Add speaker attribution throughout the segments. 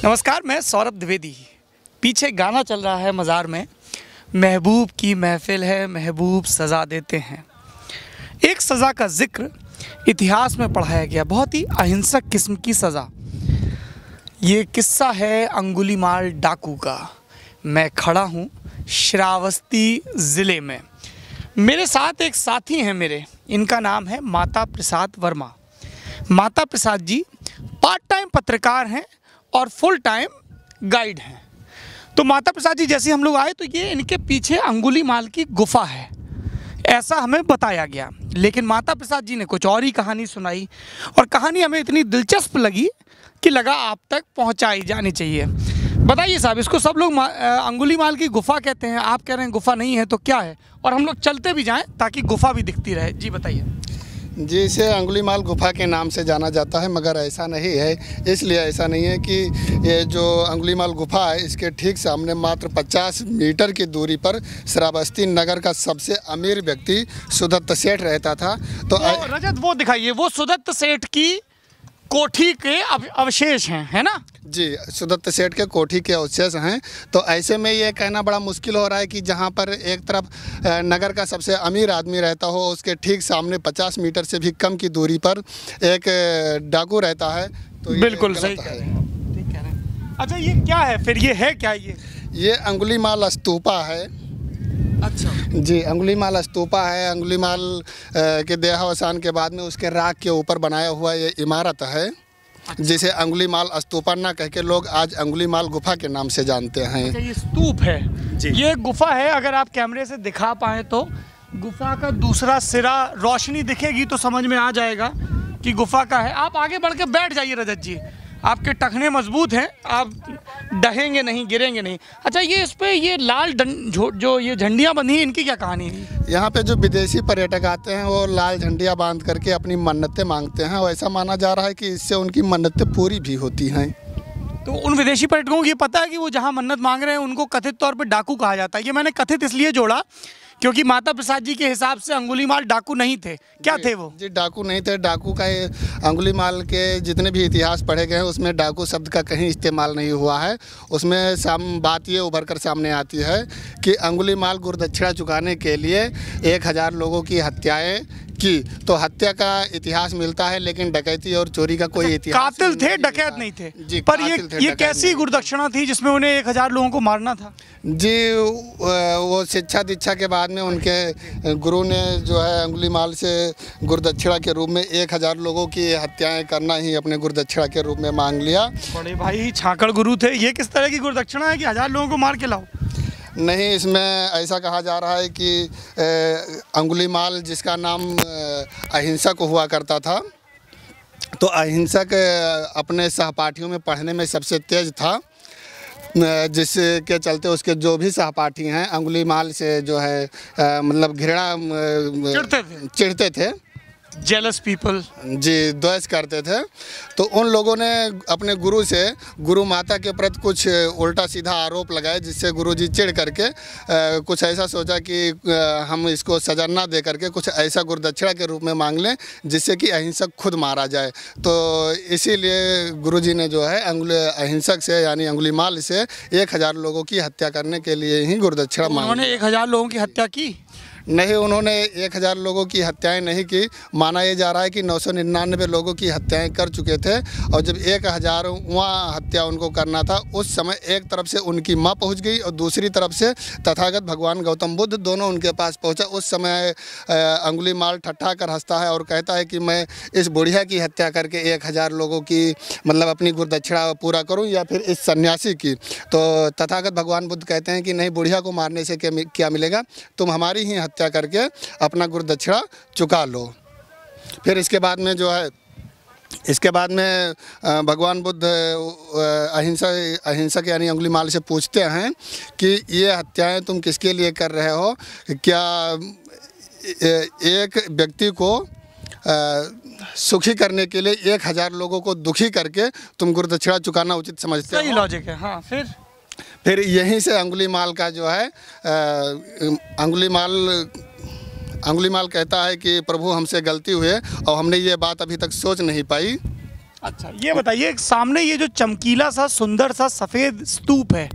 Speaker 1: नमस्कार, मैं सौरभ द्विवेदी। पीछे गाना चल रहा है मज़ार में, महबूब की महफिल है, महबूब सज़ा देते हैं। एक सज़ा का जिक्र इतिहास में पढ़ाया गया, बहुत ही अहिंसक किस्म की सज़ा। ये किस्सा है अंगुलीमाल डाकू का। मैं खड़ा हूँ श्रावस्ती ज़िले में। मेरे साथ एक साथी हैं मेरे, इनका नाम है माता प्रसाद वर्मा। माता प्रसाद जी पार्ट टाइम पत्रकार हैं और फुल टाइम गाइड हैं। तो माता प्रसाद जी जैसे हम लोग आए तो ये इनके पीछे अंगुलीमाल की गुफा है, ऐसा हमें बताया गया। लेकिन माता प्रसाद जी ने कुछ और ही कहानी सुनाई और कहानी हमें इतनी दिलचस्प लगी कि लगा आप तक पहुंचाई जानी चाहिए। बताइए साहब, इसको सब लोग अंगुलीमाल की गुफा कहते हैं, आप कह रहे हैं गुफा नहीं है, तो क्या है? और हम लोग चलते भी जाएं ताकि गुफा भी दिखती रहे। जी बताइए।
Speaker 2: जी, इसे अंगुलीमाल गुफा के नाम से जाना जाता है, मगर ऐसा नहीं है। इसलिए ऐसा नहीं है कि ये जो अंगुलीमाल गुफा है, इसके ठीक सामने मात्र 50 मीटर की दूरी पर श्रावस्ती नगर का सबसे अमीर व्यक्ति सुदत्त सेठ रहता था। तो
Speaker 1: रजत वो दिखाइए, वो सुदत्त सेठ की कोठी के अवशेष हैं, है ना?
Speaker 2: जी, सुदत्त सेठ के कोठी के अवशेष हैं। तो ऐसे में ये कहना बड़ा मुश्किल हो रहा है कि जहाँ पर एक तरफ नगर का सबसे अमीर आदमी रहता हो, उसके ठीक सामने 50 मीटर से भी कम की दूरी पर एक डाकू रहता है। तो
Speaker 1: बिल्कुल सही कह रहे हैं, ठीक कह रहे हैं। अच्छा, ये क्या है फिर? ये है क्या? ये
Speaker 2: अंगुलीमाल स्तूपा है।
Speaker 1: अच्छा
Speaker 2: जी, अंगुलीमाल स्तूपा है। अंगुलीमाल के देहावसान के बाद में उसके राख के ऊपर बनाया हुआ ये इमारत है। अच्छा। जिसे अंगुलीमाल स्तूपा ना कह के लोग आज अंगुलीमाल गुफा के नाम से जानते हैं।
Speaker 1: अच्छा, ये स्तूप है जी। ये गुफा है, अगर आप कैमरे से दिखा पाए तो गुफा का दूसरा सिरा, रोशनी दिखेगी तो समझ में आ जाएगा कि गुफा का है। आप आगे बढ़ के बैठ जाइए रजत जी, आपके टखने मजबूत हैं, आप डहेंगे नहीं, गिरेंगे नहीं। अच्छा, ये इस पे ये लाल जो ये झंडियाँ बंधी हैं, इनकी क्या कहानी है?
Speaker 2: यहाँ पे जो विदेशी पर्यटक आते हैं वो लाल झंडियाँ बांध करके अपनी मन्नतें मांगते हैं और ऐसा माना जा रहा है कि इससे उनकी मन्नतें पूरी भी होती हैं।
Speaker 1: तो उन विदेशी पर्यटकों को ये पता है कि वो जहाँ मन्नत मांग रहे हैं उनको कथित तौर पे डाकू कहा जाता है? ये मैंने कथित इसलिए जोड़ा क्योंकि माता प्रसाद जी के हिसाब से अंगुलीमाल डाकू नहीं थे। क्या थे वो?
Speaker 2: जी, डाकू नहीं थे। डाकू का अंगुलीमाल के जितने भी इतिहास पढ़े गए हैं उसमें डाकू शब्द का कहीं इस्तेमाल नहीं हुआ है। उसमें बात ये उभर कर सामने आती है कि अंगुलीमाल गुरदक्षिणा चुकाने के लिए 1000 लोगों की हत्याएं की। तो हत्या का इतिहास मिलता है, लेकिन डकैती और चोरी का कोई इतिहास
Speaker 1: कातिल थे, डकैत नहीं थे।
Speaker 2: जी,
Speaker 1: पर ये कैसी गुरदक्षिणा थी जिसमें उन्हें 1000 लोगों को मारना था?
Speaker 2: जी, वो शिक्षा दीक्षा के बाद में उनके गुरु ने जो है अंगुलीमाल से गुरदक्षिणा के रूप में 1000 लोगों की हत्याएं करना ही अपने गुरदक्षिणा के रूप में मांग लिया।
Speaker 1: बड़े भाई छाकड़ गुरु थे। ये किस तरह की गुरदक्षिणा है कि 1000 लोगों को मार के लाओ?
Speaker 2: नहीं, इसमें ऐसा कहा जा रहा है कि अंगुलीमाल जिसका नाम अहिंसक हुआ करता था, तो अहिंसक अपने सहपाठियों में पढ़ने में सबसे तेज था, जिसके चलते उसके जो भी सहपाठी हैं अंगुलीमाल से जो है मतलब घृणा चिढ़ते थे।
Speaker 1: Jealous people.
Speaker 2: जी, द्वेष करते थे। तो उन लोगों ने अपने गुरु से गुरु माता के प्रति कुछ उल्टा सीधा आरोप लगाए, जिससे गुरुजी चिढ़ करके कुछ ऐसा सोचा कि हम इसको सजा ना दे करके कुछ ऐसा गुरदक्षिणा के रूप में मांग लें जिससे कि अहिंसक खुद मारा जाए। तो इसीलिए गुरुजी ने जो है अहिंसक से यानी अंगुलीमाल से 1000 लोगों की हत्या करने के लिए ही गुरदक्षिणा मांगी।
Speaker 1: उन्होंने 1000 लोगों की हत्या की?
Speaker 2: नहीं, उन्होंने 1000 लोगों की हत्याएं नहीं की। माना यह जा रहा है कि 999 लोगों की हत्याएं कर चुके थे और जब 1000वां हत्या उनको करना था, उस समय एक तरफ से उनकी माँ पहुंच गई और दूसरी तरफ से तथागत भगवान गौतम बुद्ध दोनों उनके पास पहुंचा। उस समय अंगुलीमाल ठट्ठा कर हंसता है और कहता है कि मैं इस बुढ़िया की हत्या करके 1000 लोगों की मतलब अपनी गुरदक्षिणा पूरा करूँ या फिर इस सन्यासी की। तो तथागत भगवान बुद्ध कहते हैं कि नहीं, बुढ़िया को मारने से क्या मिलेगा, तुम हमारी ही हत्या करके अपना गुरदक्षिणा चुका लो। फिर इसके बाद में जो है भगवान बुद्ध अहिंसक यानी अंगुलीमाल से पूछते हैं कि ये हत्याएं तुम किसके लिए कर रहे हो? क्या एक व्यक्ति को सुखी करने के लिए 1000 लोगों को दुखी करके तुम गुरदक्षिणा चुकाना उचित समझते हो?
Speaker 1: सही लॉजिक है। हाँ,
Speaker 2: फिर यहीं से अंगुलीमाल का जो है अंगुलीमाल कहता है कि प्रभु हमसे गलती हुई और हमने ये बात अभी तक सोच नहीं पाई।
Speaker 1: अच्छा, ये बताइए सामने ये जो चमकीला सा सुंदर सा सफ़ेद स्तूप है,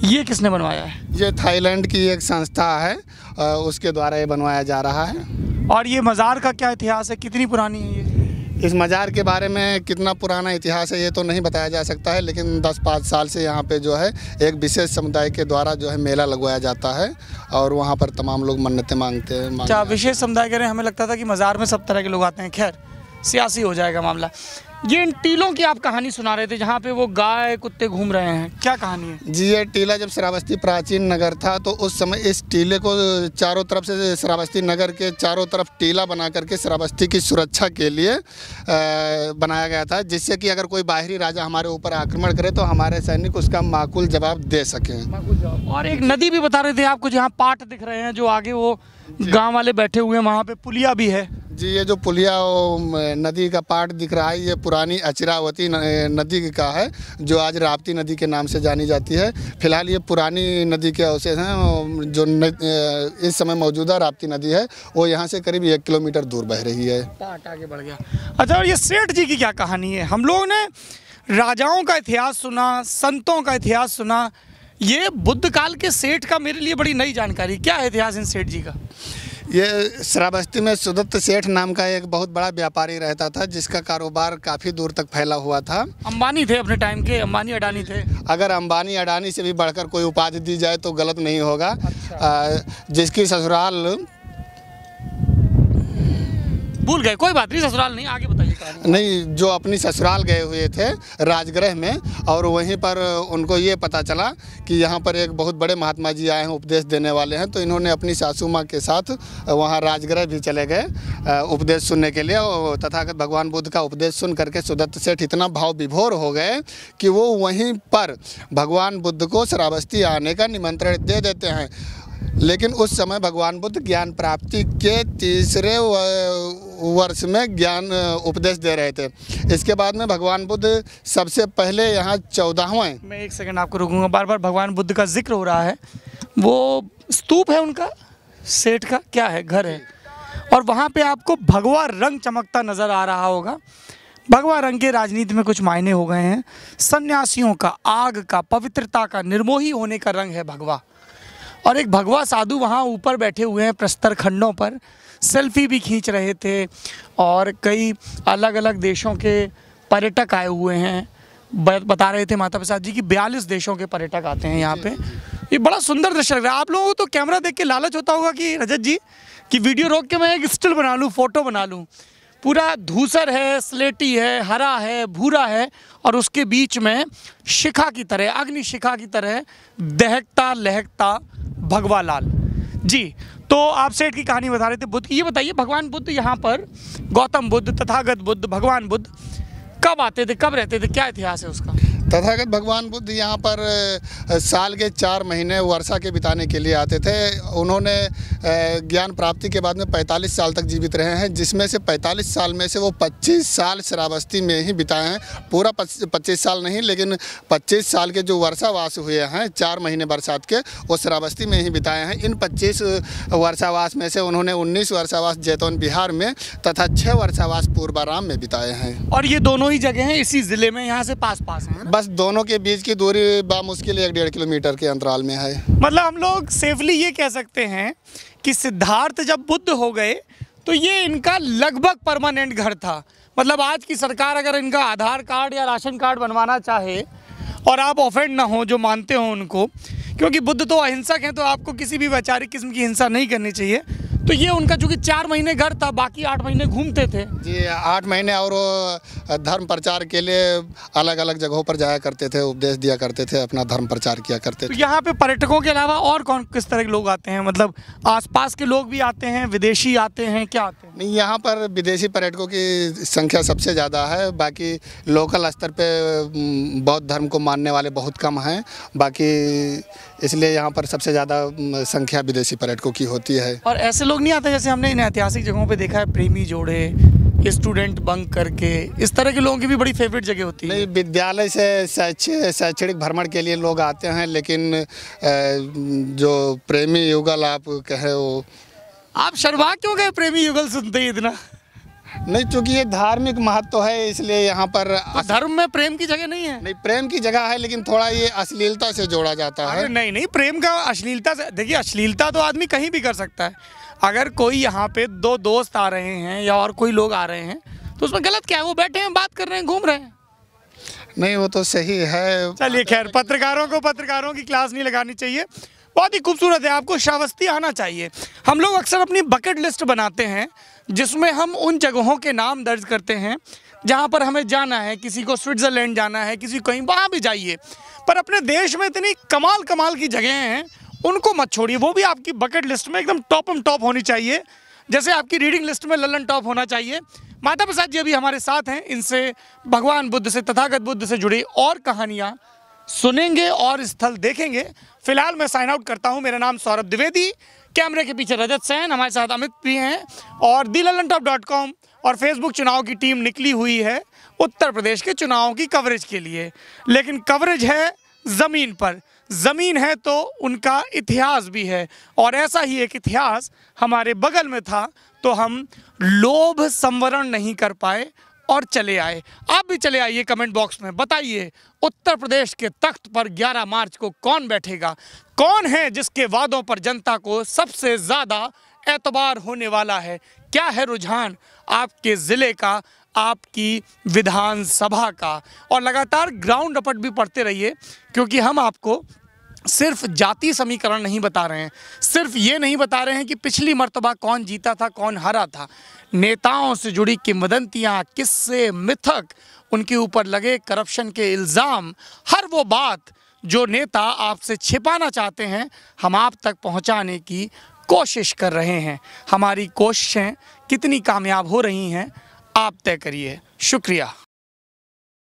Speaker 1: ये किसने बनवाया है?
Speaker 2: ये थाईलैंड की एक संस्था है, उसके द्वारा ये बनवाया जा रहा है।
Speaker 1: और ये मज़ार का क्या इतिहास है, कितनी पुरानी है ये?
Speaker 2: इस मज़ार के बारे में कितना पुराना इतिहास है ये तो नहीं बताया जा सकता है, लेकिन 10-5 साल से यहाँ पे जो है एक विशेष समुदाय के द्वारा जो है मेला लगवाया जाता है और वहाँ पर तमाम लोग मन्नतें मांगते हैं।
Speaker 1: क्या विशेष समुदाय कह रहे हैं? हमें लगता था कि मज़ार में सब तरह के लोग आते हैं। खैर, सियासी हो जाएगा मामला। ये इन टीलों की आप कहानी सुना रहे थे जहाँ पे वो गाय कुत्ते घूम रहे हैं, क्या कहानी है?
Speaker 2: जी, ये टीला जब श्रावस्ती प्राचीन नगर था तो उस समय इस टीले को चारों तरफ से श्रावस्ती नगर के चारों तरफ टीला बना करके श्रावस्ती की सुरक्षा के लिए बनाया गया था, जिससे कि अगर कोई बाहरी राजा हमारे ऊपर आक्रमण करे तो हमारे सैनिक उसका माकूल जवाब दे सकें।
Speaker 1: और एक नदी भी बता रहे थे आपको, जहाँ पाट दिख रहे हैं जो आगे वो गाँव वाले बैठे हुए हैं, वहाँ पे पुलिया भी है।
Speaker 2: जी, ये जो पुलिया नदी का पार्ट दिख रहा है ये पुरानी अचिरावती नदी का है, जो आज राप्ती नदी के नाम से जानी जाती है। फिलहाल ये पुरानी नदी के अवशेष हैं। जो इस समय मौजूदा राप्ती नदी है वो यहाँ से करीब 1 किलोमीटर दूर बह रही है।
Speaker 1: पार्ट आगे बढ़ गया। अच्छा, और ये सेठ जी की क्या कहानी है? हम लोगों ने राजाओं का इतिहास सुना, संतों का इतिहास सुना, ये बुद्ध काल के सेठ का मेरे लिए बड़ी नई जानकारी। क्या है इतिहास इन सेठ जी का?
Speaker 2: ये श्रावस्ती में सुदत्त सेठ नाम का एक बहुत बड़ा व्यापारी रहता था, जिसका कारोबार काफ़ी दूर तक फैला हुआ था।
Speaker 1: अंबानी थे अपने टाइम के, अंबानी अडानी थे।
Speaker 2: अगर अंबानी अडानी से भी बढ़कर कोई उपाधि दी जाए तो गलत नहीं होगा।
Speaker 1: अच्छा।
Speaker 2: जिसकी ससुराल
Speaker 1: भूल गए, कोई बात नहीं, ससुराल नहीं, आगे बताइए कहानी।
Speaker 2: नहीं, जो अपनी ससुराल गए हुए थे राजगृह में, और वहीं पर उनको ये पता चला कि यहाँ पर एक बहुत बड़े महात्मा जी आए हैं, उपदेश देने वाले हैं, तो इन्होंने अपनी सासू माँ के साथ वहाँ राजगृह भी चले गए उपदेश सुनने के लिए। और तथागत भगवान बुद्ध का उपदेश सुन करके सुदत्त सेठ इतना भाव विभोर हो गए कि वो वहीं पर भगवान बुद्ध को श्रावस्ती आने का निमंत्रण दे देते हैं। लेकिन उस समय भगवान बुद्ध ज्ञान प्राप्ति के 3रे वर्ष में ज्ञान उपदेश दे रहे थे। इसके बाद में भगवान बुद्ध सबसे पहले यहाँ 14वें।
Speaker 1: मैं 1 सेकंड आपको रुकूंगा, बार बार भगवान बुद्ध का जिक्र हो रहा है। वो स्तूप है उनका, सेठ का क्या है, घर है, और वहाँ पे आपको भगवा रंग चमकता नज़र आ रहा होगा। भगवा रंग के राजनीति में कुछ मायने हो गए हैं। सन्यासियों का, आग का, पवित्रता का, निर्मोही होने का रंग है भगवा। और एक भगवा साधु वहाँ ऊपर बैठे हुए हैं प्रस्तर खंडों पर, सेल्फी भी खींच रहे थे। और कई अलग अलग देशों के पर्यटक आए हुए हैं। बता रहे थे माता प्रसाद जी कि 42 देशों के पर्यटक आते हैं यहाँ पे। ये बड़ा सुंदर दृश्य लग रहा है। आप लोगों को तो कैमरा देख के लालच होता होगा कि रजत जी कि वीडियो रोक के मैं एक स्टिल बना लूँ, फ़ोटो बना लूँ। पूरा धूसर है, स्लेटी है, हरा है, भूरा है, और उसके बीच में शिखा की तरह, अग्नि शिखा की तरह दहकता लहकता भगवा लाल। जी, तो आप सेठ की कहानी बता रहे थे बुद्ध की। ये बताइए, भगवान बुद्ध यहाँ पर, गौतम बुद्ध, तथागत बुद्ध, भगवान बुद्ध कब आते थे, कब रहते थे, क्या इतिहास है उसका?
Speaker 2: तथागत भगवान बुद्ध यहाँ पर साल के 4 महीने वर्षा के बिताने के लिए आते थे। उन्होंने ज्ञान प्राप्ति के बाद में 45 साल तक जीवित रहे हैं, जिसमें से 45 साल में से वो 25 साल श्रावस्ती में ही बिताए हैं। पूरा 25 साल नहीं, लेकिन 25 साल के जो वर्षावास हुए हैं, 4 महीने बरसात के, वो श्रावस्ती में ही बिताए हैं। इन 25 वर्षावास में से उन्होंने 19 वर्षावास जैतौन बिहार में तथा 6 वर्षावास पूर्वाराम में बिताए हैं।
Speaker 1: और ये दोनों ही जगह हैं इसी ज़िले में, यहाँ से पास पास हैं।
Speaker 2: बस दोनों के बीच की दूरी बामुश्किल 1-1.5 किलोमीटर के अंतराल में है।
Speaker 1: मतलब हम लोग सेफली ये कह सकते हैं कि सिद्धार्थ जब बुद्ध हो गए तो ये इनका लगभग परमानेंट घर था। मतलब आज की सरकार अगर इनका आधार कार्ड या राशन कार्ड बनवाना चाहे और आप ऑफेंड ना हो जो मानते हो उनको, क्योंकि बुद्ध तो अहिंसक हैं, तो आपको किसी भी वैचारिक किस्म की हिंसा नहीं करनी चाहिए। तो ये उनका चूँकि 4 महीने घर था, बाकी 8 महीने घूमते थे।
Speaker 2: जी, 8 महीने, और वो धर्म प्रचार के लिए अलग अलग जगहों पर जाया करते थे, उपदेश दिया करते थे, अपना धर्म प्रचार किया करते थे।
Speaker 1: तो यहाँ पे पर्यटकों के अलावा और कौन किस तरह के लोग आते हैं? मतलब आसपास के लोग भी आते हैं, विदेशी आते हैं, क्या आते हैं?
Speaker 2: नहीं, यहाँ पर विदेशी पर्यटकों की संख्या सबसे ज़्यादा है। बाकी लोकल स्तर पे बौद्ध धर्म को मानने वाले बहुत कम हैं। बाकी इसलिए यहाँ पर सबसे ज़्यादा संख्या विदेशी पर्यटकों की होती है।
Speaker 1: और ऐसे लोग नहीं आते जैसे हमने इन ऐतिहासिक जगहों पे देखा है, प्रेमी जोड़े, स्टूडेंट बंक करके, इस तरह के लोगों की भी बड़ी फेवरेट जगह होती है?
Speaker 2: नहीं, विद्यालय से शैक्षणिक भ्रमण के लिए लोग आते हैं, लेकिन जो प्रेमी युगल आप कहे वो।
Speaker 1: आप शर्मा क्यों गए प्रेमी युगल सुनते ही इतना?
Speaker 2: नहीं, चूंकि ये धार्मिक महत्व है इसलिए यहाँ पर
Speaker 1: तो धर्म में प्रेम की जगह नहीं है?
Speaker 2: नहीं, प्रेम की जगह है लेकिन थोड़ा ये अश्लीलता से जोड़ा जाता है।
Speaker 1: अरे नहीं नहीं, प्रेम का अश्लीलता से, देखिए अश्लीलता तो आदमी कहीं भी कर सकता है। अगर कोई यहाँ पे दो दोस्त आ रहे हैं या और कोई लोग आ रहे हैं तो उसमें गलत क्या है? वो बैठे हैं, बात कर रहे हैं, घूम रहे हैं।
Speaker 2: नहीं, वो तो सही है।
Speaker 1: चलिए खैर, पत्रकारों की क्लास नहीं लगानी चाहिए। बहुत ही खूबसूरत है, आपको श्रावस्ती आना चाहिए। हम लोग अक्सर अपनी बकेट लिस्ट बनाते हैं जिसमें हम उन जगहों के नाम दर्ज करते हैं जहां पर हमें जाना है। किसी को स्विट्ज़रलैंड जाना है, किसी को कहीं, वहाँ भी जाइए। पर अपने देश में इतनी कमाल की जगहें हैं, उनको मत छोड़िए। वो भी आपकी बकेट लिस्ट में एकदम टॉप होनी चाहिए, जैसे आपकी रीडिंग लिस्ट में लल्लन टॉप होना चाहिए। माता प्रसाद जी अभी हमारे साथ हैं, इनसे भगवान बुद्ध से, तथागत बुद्ध से जुड़ी और कहानियाँ सुनेंगे और स्थल देखेंगे। फिलहाल मैं साइन आउट करता हूं। मेरा नाम सौरभ द्विवेदी, कैमरे के पीछे रजत सेन, हमारे साथ अमित भी हैं और thelallanTop.com और फेसबुक चुनाव की टीम निकली हुई है उत्तर प्रदेश के चुनावों की कवरेज के लिए। लेकिन कवरेज है ज़मीन पर, ज़मीन है तो उनका इतिहास भी है, और ऐसा ही एक इतिहास हमारे बगल में था तो हम लोभ संवरण नहीं कर पाए और चले आए। आप भी चले आइए, कमेंट बॉक्स में बताइए उत्तर प्रदेश के तख्त पर 11 मार्च को कौन बैठेगा? कौन है जिसके वादों पर जनता को सबसे ज़्यादा एतबार होने वाला है? क्या है रुझान आपके ज़िले का, आपकी विधानसभा का? और लगातार ग्राउंड रिपोर्ट भी पढ़ते रहिए, क्योंकि हम आपको सिर्फ जाति समीकरण नहीं बता रहे हैं, सिर्फ ये नहीं बता रहे हैं कि पिछली मर्तबा कौन जीता था, कौन हारा था। नेताओं से जुड़ी किंवदंतियाँ, किस्से, मिथक, उनके ऊपर लगे करप्शन के इल्ज़ाम, हर वो बात जो नेता आपसे छिपाना चाहते हैं, हम आप तक पहुंचाने की कोशिश कर रहे हैं। हमारी कोशिशें कितनी कामयाब हो रही हैं, आप तय करिए। शुक्रिया।